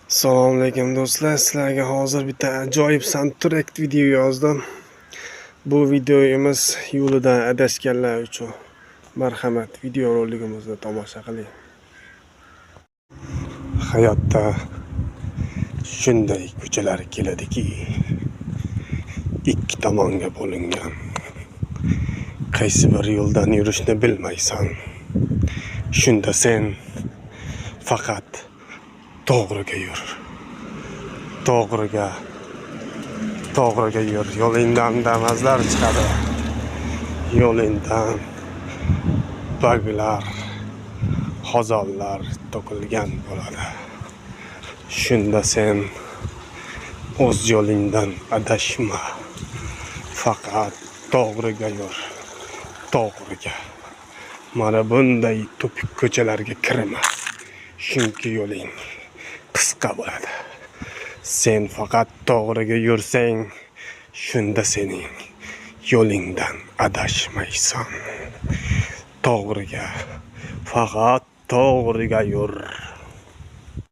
Assalomu alaykum do'stlar, sizlarga hozir bitta ajoyib soundtrack video yozdim. Bu videomiz yo'lidan adashganlar uchun. Marhamat, video roligimizni tomosha qiling. Hayotda shunday ko'chalar keladiki, ikki tomonga bo'lingan. Qaysi bir yo'ldan yurishni bilmaysan. Shunda sen faqat to'g'riga yur. To'g'riga yur. Yo'lingdan damazlar chiqadi. Yo'lingdan baglar, xozonlar to'kilgan bo'ladi. Shunda sen o'z yo'lingdan adashma. Faqat to'g'riga yur. To'g'riga. Mana bunday tupik ko'chalarga kirma. Chunki yo'ling qisqa bo'ladi. Sen faqat to'g'riga yursang, shunda sening yo'lingdan adashmaysan. To'g'riga, faqat to'g'riga yur.